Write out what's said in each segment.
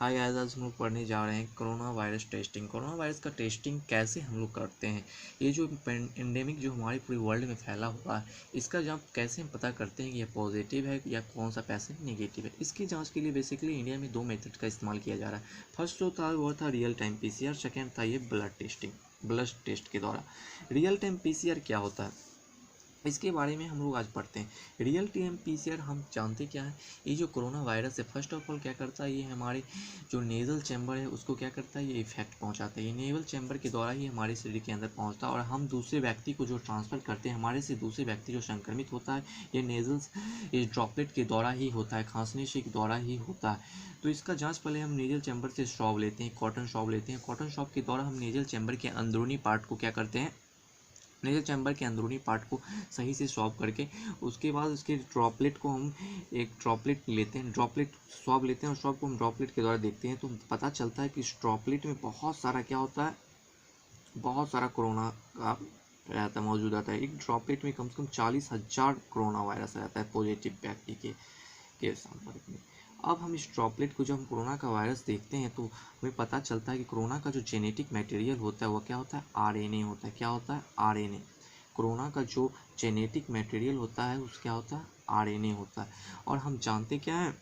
Hi guys, आज हम लोग पढ़ने जा रहे हैं corona virus testing. Corona virus का टेस्टिंग कैसे हम लोग करते हैं। ये जो एंडेमिक जो हमारे पूरी वर्ल्ड में फैला हुआ है, इसका जांच कैसे हम पता करते हैं कि ये पॉजिटिव है या कौन सा पेशेंट नेगेटिव है। इसकी जांच के लिए बेसिकली इंडिया में 2 मेथड का इस्तेमाल किया जा रहा है। फर्स्ट जो था वो था रियल टाइम PCR, सेकेंड था ये ब्लड टेस्टिंग, ब्लड टेस्ट के द्वारा। रियल टाइम PCR क्या होता है, इसके बारे में हम लोग आज पढ़ते हैं। रियल टाइम PCR हम जानते क्या है, ये जो कोरोना वायरस है फर्स्ट ऑफ ऑल क्या करता है, ये हमारे जो नेज़ल चैम्बर है उसको क्या करता है, ये इफेक्ट पहुंचाता है। ये नेज़ल चैम्बर के द्वारा ही हमारे शरीर के अंदर पहुंचता है और हम दूसरे व्यक्ति को जो ट्रांसफ़र करते हैं, हमारे से दूसरे व्यक्ति जो संक्रमित होता है, ये नेज़ल इस ड्रॉपलेट के द्वारा ही होता है, खांसने से के द्वारा ही होता है। तो इसका जांच पहले हम नेज़ल चैम्बर से स्वैब लेते हैं, कॉटन स्वैब लेते हैं। कॉटन स्वैब के द्वारा हम नेज़ल चैम्बर के अंदरूनी पार्ट को क्या करते हैं, नेज़ल चैम्बर के अंदरूनी पार्ट को सही से स्वैब करके उसके बाद उसके ड्रॉपलेट को हम एक ड्रॉपलेट लेते हैं, ड्रॉपलेट स्वैब लेते हैं और स्वैब को हम ड्रॉपलेट के द्वारा देखते हैं। तो पता चलता है कि इस ड्रॉपलेट में बहुत सारा क्या होता है, बहुत सारा कोरोना का रहता है, मौजूद रहता है। एक ड्रॉपलेट में कम से कम 40,000 कोरोना वायरस रहता है पॉजिटिव व्यक्ति के संपर्क में। अब हम इस ड्रॉपलेट को जब हम कोरोना का वायरस देखते हैं तो हमें पता चलता है कि कोरोना का जो जेनेटिक मटेरियल होता है वो क्या होता है, RNA होता है। क्या होता है, RNA। कोरोना का जो जेनेटिक मटेरियल होता है उस क्या होता है, RNA होता है। और हम जानते क्या है,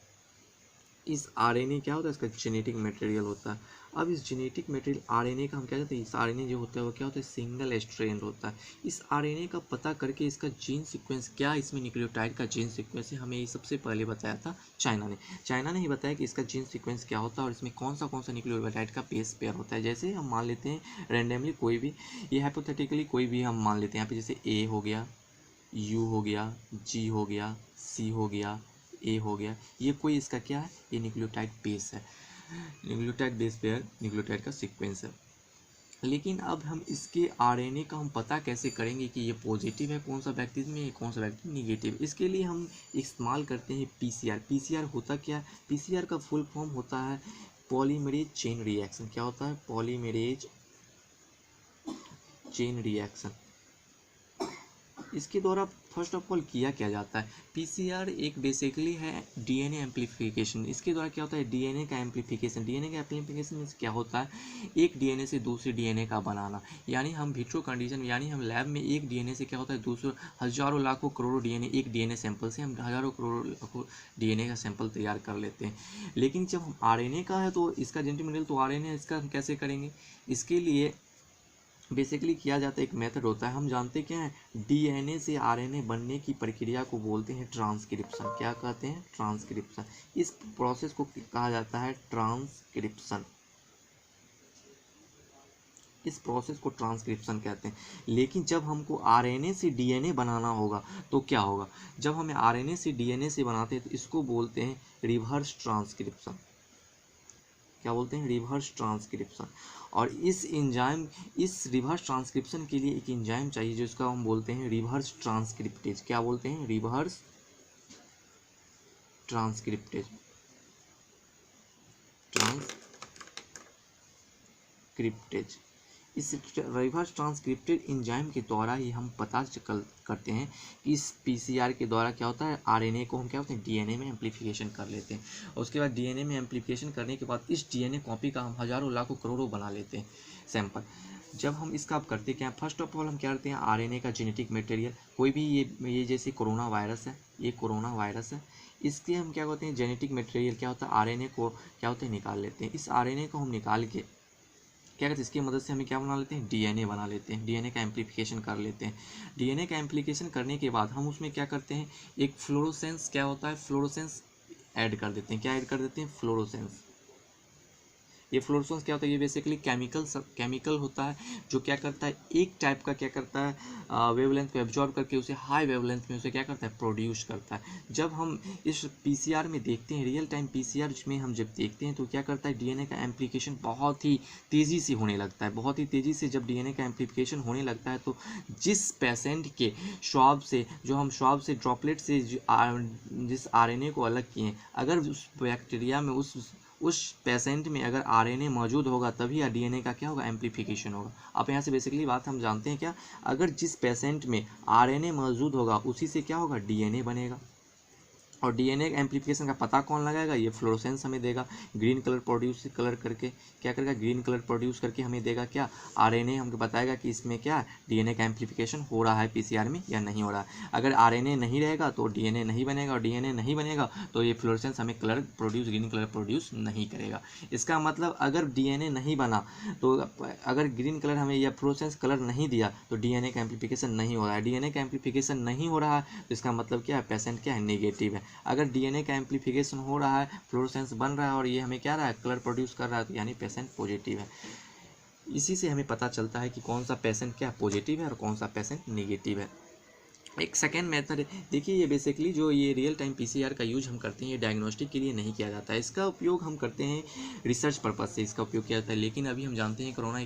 इस RNA क्या होता है, इसका जेनेटिक मटेरियल होता है। अब इस जेनेटिक मटेरियल RNA का हम क्या कहते हैं, इस RNA जो होता है वो क्या होता है, सिंगल स्ट्रैंड होता है। इस RNA का पता करके इसका जीन सीक्वेंस क्या, इसमें न्यूक्लियोटाइड का जीन सीक्वेंस है, हमें ये सबसे पहले बताया था चाइना ने ही बताया कि इसका जीन सीक्वेंस क्या होता है और इसमें कौन सा न्यूक्लियोटाइड का बेस पेयर होता है। जैसे हम मान लेते हैं रैंडमली कोई भी, ये हाइपोथेटिकली कोई भी हम मान लेते हैं यहाँ पे, जैसे A हो गया, U हो गया, G हो गया, C हो गया, A हो गया, ये कोई इसका क्या है, ये न्यूक्लियोटाइड बेस है, न्यूक्लियोटाइड बेस पेयर न्यूक्लियोटाइड का सीक्वेंस है। लेकिन अब हम इसके RNA का हम पता कैसे करेंगे कि ये पॉजिटिव है कौन सा व्यक्ति में, कौन सा व्यक्ति निगेटिव। इसके लिए हम इस्तेमाल करते हैं PCR। PCR होता क्या है, PCR का फुल फॉर्म होता है पॉलीमरेज चेन रिएक्शन। क्या होता है, पॉलीमरेज चेन रिएक्शन। इसके द्वारा फर्स्ट ऑफ ऑल किया क्या जाता है, PCR एक बेसिकली है DNA एम्प्लीफिकेशन। इसके द्वारा क्या होता है, DNA का एम्प्लीफिकेशन। DNA का एम्प्लीफिकेशन में क्या होता है, एक DNA से दूसरे DNA का बनाना। यानी हम विट्रो कंडीशन, यानी हम लैब में एक DNA से क्या होता है, दूसरे हज़ारों लाखों करोड़ों DNA, एक DNA सैंपल से हम हज़ारों करोड़ों लाखों DNA का सैंपल तैयार कर लेते हैं। लेकिन जब हम RNA का है तो इसका जेनेटिक मटेरियल तो RNA, इसका हम कैसे करेंगे, इसके लिए बेसिकली किया जाता है, एक मेथड होता है, हम जानते क्या है, DNA से RNA बनने की प्रक्रिया को बोलते हैं ट्रांसक्रिप्शन। क्या कहते हैं, ट्रांसक्रिप्शन। इस प्रोसेस को कहा जाता है ट्रांसक्रिप्शन, इस प्रोसेस को ट्रांसक्रिप्शन कहते हैं। लेकिन जब हमको RNA से DNA बनाना होगा तो क्या होगा, जब हमें RNA से DNA से बनाते हैं तो इसको बोलते हैं रिवर्स ट्रांसक्रिप्शन। क्या बोलते हैं, रिवर्स ट्रांसक्रिप्शन। और इस रिवर्स ट्रांसक्रिप्शन के लिए एक एंजाइम चाहिए जिसका हम बोलते हैं रिवर्स ट्रांसक्रिप्टेज। क्या बोलते हैं, रिवर्स ट्रांसक्रिप्टेज, ट्रांसक्रिप्टेज। इस रिवर्स ट्रांसक्रिप्टेड एंजाइम के द्वारा ही हम पता करते हैं कि इस PCR के द्वारा क्या होता है, RNA को हम क्या होते हैं, DNA में एम्प्लीफिकेशन कर लेते हैं। और उसके बाद DNA में एम्प्लीफिकेशन करने के बाद इस DNA कॉपी का हम हज़ारों लाखों करोड़ों बना लेते हैं सैंपल। जब हम इसका आप करते क्या, फर्स्ट ऑफ ऑल हम क्या करते हैं, RNA का जेनेटिक मटेरियल, कोई भी ये जैसे कोरोना वायरस है, ये कोरोना वायरस है, इसके हम क्या करते हैं, जेनेटिक मटेरियल क्या होता है, RNA को क्या होता है, निकाल लेते हैं। इस RNA को हम निकाल के क्या कहते हैं, इसकी मदद से हमें क्या बना लेते हैं, DNA बना लेते हैं, DNA का एम्प्लीफिकेशन कर लेते हैं। DNA का एम्प्लीफिकेशन करने के बाद हम उसमें क्या करते हैं, एक फ्लोरोसेंस, क्या होता है, फ्लोरोसेंस ऐड कर देते हैं। क्या ऐड कर देते हैं, फ्लोरोसेंस। ये फ्लोरोसेंस क्या होता है, ये बेसिकली केमिकल होता है जो क्या करता है, एक टाइप का क्या करता है, वेवलेंथ को एब्जॉर्ब करके उसे हाई वेवलेंथ में उसे क्या करता है, प्रोड्यूस करता है। जब हम इस PCR में देखते हैं, रियल टाइम PCR में हम जब देखते हैं तो क्या करता है, DNA का एम्प्लीफिकेशन बहुत ही तेज़ी से होने लगता है। बहुत ही तेज़ी से जब DNA का एम्प्लीफिकेशन होने लगता है तो जिस पेशेंट के स्वाब से, जो हम स्वाब से ड्रॉपलेट से जिस RNA को अलग किए, अगर उस बैक्टीरिया में उस पेशेंट में अगर RNA मौजूद होगा तभी DNA का क्या होगा, एम्प्लीफिकेशन होगा। अब यहाँ से बेसिकली बात हम जानते हैं क्या, अगर जिस पेशेंट में RNA मौजूद होगा उसी से क्या होगा, DNA बनेगा। और डीएनए एम्प्लीफिकेशन का पता कौन लगाएगा, ये फ्लोरोसेंस हमें देगा, ग्रीन कलर प्रोड्यूस कलर करके क्या करेगा, ग्रीन कलर प्रोड्यूस करके हमें देगा क्या, आरएनए हमको बताएगा कि इसमें क्या डीएनए का एम्प्लीफिकेशन हो रहा है पीसीआर में या नहीं हो रहा है। अगर आरएनए नहीं रहेगा तो डीएनए नहीं बनेगा, और डीएनए नहीं बनेगा तो ये फ्लोरोसेंस हमें colour produce, green colour produce नहीं करेगा। इसका मतलब अगर डीएनए नहीं बना तो अगर ग्रीन कलर हमें या फ्लोरोसेंस कलर नहीं दिया तो डीएनए का एम्प्लीफिकेशन नहीं हो रहा है। डीएनए का एम्प्लीफिकेशन नहीं हो रहा है तो इसका मतलब क्या है, पेशेंट क्या है, नेगेटिव है। अगर डीएनए का एम्प्लीफिकेशन हो रहा है, फ्लोरोसेंस बन रहा है और ये हमें क्या रहा है, कलर प्रोड्यूस कर रहा है, तो यानी पेशेंट पॉजिटिव है। इसी से हमें पता चलता है कि कौन सा पेशेंट क्या पॉजिटिव है और कौन सा पेशेंट नेगेटिव है। एक सेकेंड मेथड है, देखिए ये बेसिकली जो ये रियल टाइम पीसीआर का यूज हम करते हैं, ये डायग्नोस्टिक के लिए नहीं किया जाता है। इसका उपयोग हम करते हैं रिसर्च पर्पज से, इसका उपयोग किया जाता है। लेकिन अभी हम जानते हैं कोरोना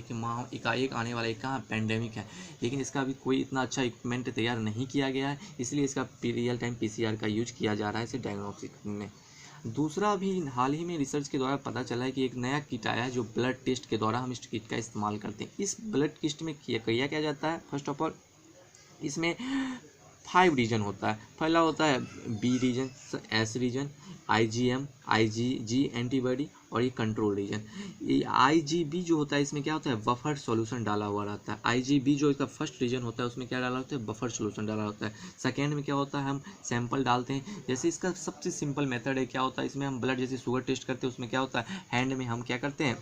एकाएक आने वाला एक पैंडेमिक है, लेकिन इसका अभी कोई इतना अच्छा इक्विपमेंट तैयार नहीं किया गया है, इसलिए इसका रियल टाइम पीसीआर का यूज किया जा रहा है इसे डायग्नोस्टिक में। दूसरा, अभी हाल ही में रिसर्च के द्वारा पता चला है कि एक नया किट आया है जो ब्लड टेस्ट के द्वारा हम इस किट का इस्तेमाल करते हैं। इस ब्लड टेस्ट में किया क्या जाता है, फर्स्ट ऑफ ऑल इसमें 5 रीजन होता है। पहला होता है B region, S region, IgM, IgG antibody, और ये कंट्रोल रीजन। ये आईजीबी जो होता है इसमें क्या होता है, बफर सॉल्यूशन डाला हुआ रहता है। आईजीबी जो इसका फर्स्ट रीजन होता है उसमें क्या डाला होता है, बफर सॉल्यूशन डाला होता है। सेकेंड में क्या होता है, हम सैंपल डालते हैं। जैसे इसका सबसे सिंपल मेथड है, क्या होता है इसमें हम ब्लड जैसे शुगर टेस्ट करते हैं, उसमें क्या होता है, हैंड में हम क्या करते हैं,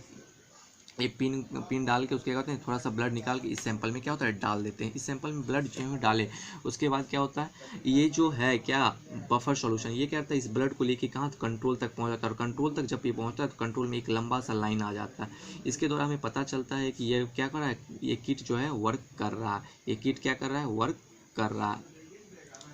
ये पिन डाल के उसके क्या करते हैं, थोड़ा सा ब्लड निकाल के इस सैंपल में क्या होता है डाल देते हैं। इस सैंपल में ब्लड जो है डाले, उसके बाद क्या होता है, ये जो है क्या बफर सॉल्यूशन, ये क्या करता है, इस ब्लड को लेके कहाँ कंट्रोल तक पहुँच जाता है, और कंट्रोल तक जब ये पहुँचता है तो कंट्रोल में एक लंबा सा लाइन आ जाता है। इसके द्वारा हमें पता चलता है कि ये क्या कर रहा है, ये किट जो है वर्क कर रहा है, ये किट क्या कर रहा है, वर्क कर रहा है,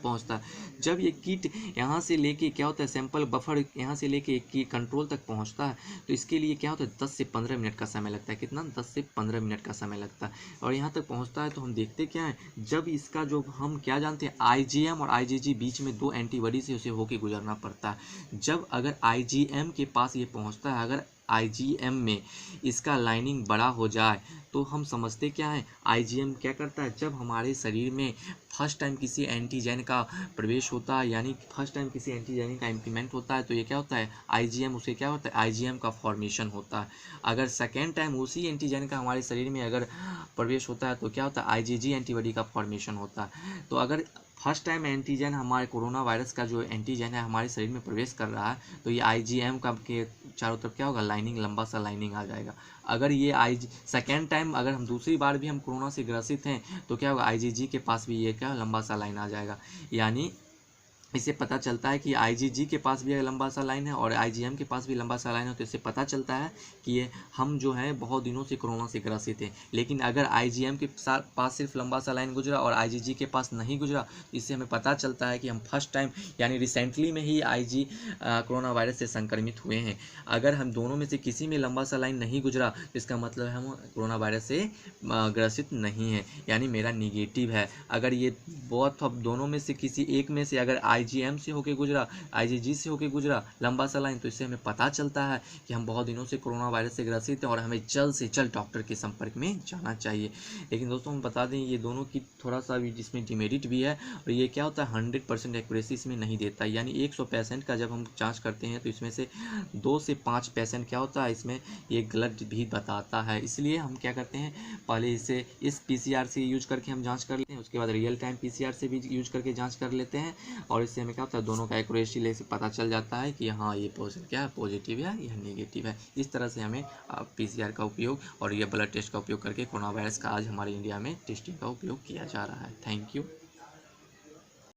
पहुंचता है। जब ये किट यहाँ से लेके क्या होता है, सैंपल बफर यहाँ से लेके की कंट्रोल तक पहुँचता है, तो इसके लिए क्या होता है 10 से 15 मिनट का समय लगता है। कितना, 10 से 15 मिनट का समय लगता है। और यहाँ तक पहुँचता है तो हम देखते क्या है, जब इसका जो हम क्या जानते हैं, आईजीएम और आईजीजी बीच में 2 एंटीबॉडी से उसे होके गुजरना पड़ता है। जब अगर आईजीएम के पास ये पहुँचता है, अगर आईजीएम में इसका लाइनिंग बड़ा हो जाए तो हम समझते क्या है, आईजीएम क्या करता है, जब हमारे शरीर में फर्स्ट टाइम किसी एंटीजन का प्रवेश होता है, यानी फर्स्ट टाइम किसी एंटीजन का इम्प्लीमेंट होता है, तो ये क्या होता है, आईजीएम, उसे क्या होता है, आईजीएम का फॉर्मेशन होता है। अगर सेकेंड टाइम उसी एंटीजन का हमारे शरीर में अगर प्रवेश होता है तो क्या होता है, आईजीजी एंटीबॉडी का फॉर्मेशन होता है। तो अगर फर्स्ट टाइम एंटीजन हमारे कोरोना वायरस का जो एंटीजन है हमारे शरीर में प्रवेश कर रहा है, तो ये आईजीएम का के चारों तरफ क्या होगा, लाइनिंग, लंबा सा लाइनिंग आ जाएगा। अगर ये सेकेंड टाइम अगर हम दूसरी बार भी हम कोरोना से ग्रसित हैं तो क्या होगा, आईजीजी के पास भी ये क्या लंबा सा लाइन आ जाएगा। यानी इससे पता चलता है कि आईजीजी के पास भी लंबा सा लाइन है और आईजीएम के पास भी लंबा सा लाइन है, तो इससे पता चलता है कि ये हम जो है बहुत दिनों से कोरोना से ग्रसित हैं। लेकिन अगर आईजीएम के पास सिर्फ लंबा सा लाइन गुजरा और आईजीजी के पास नहीं गुजरा, तो इससे हमें पता चलता है कि हम फर्स्ट टाइम यानी रिसेंटली में ही कोरोना वायरस से संक्रमित हुए हैं। अगर हम दोनों में से किसी में लंबा सा लाइन नहीं गुजरा तो इसका मतलब है हम कोरोना वायरस से ग्रसित नहीं है, यानी मेरा निगेटिव है। अगर ये बहुत दोनों में से किसी एक में से अगर आईजीएम से होके गुजरा, आईजीजी से होके गुजरा लंबा सा लाइन, तो इससे हमें पता चलता है कि हम बहुत दिनों से कोरोना वायरस से ग्रसित हैं और हमें जल्द से जल्द डॉक्टर के संपर्क में जाना चाहिए। लेकिन दोस्तों हम बता दें ये दोनों की थोड़ा सा भी जिसमें डिमेरिट भी है, और ये क्या होता है 100% एक्यूरेसी इसमें नहीं देता है। यानी 100 पेशेंट का जब हम जाँच करते हैं तो इसमें से 2 से 5 पेशेंट क्या होता है, इसमें ये गलत भी बताता है। इसलिए हम क्या करते हैं, पहले इसे इस पीसीआर से यूज करके हम जाँच कर लेते हैं, उसके बाद रियल टाइम पीसीआर से भी यूज करके जाँच कर लेते हैं, और इससे हमें क्या होता है दोनों का एक्यूरेसी ले से पता चल जाता है कि हाँ ये पोजीशन क्या है, पॉजिटिव है या नेगेटिव है। इस तरह से हमें पीसीआर का उपयोग और ये ब्लड टेस्ट का उपयोग करके कोरोना वायरस का आज हमारे इंडिया में टेस्टिंग का उपयोग किया जा रहा है। Thank you.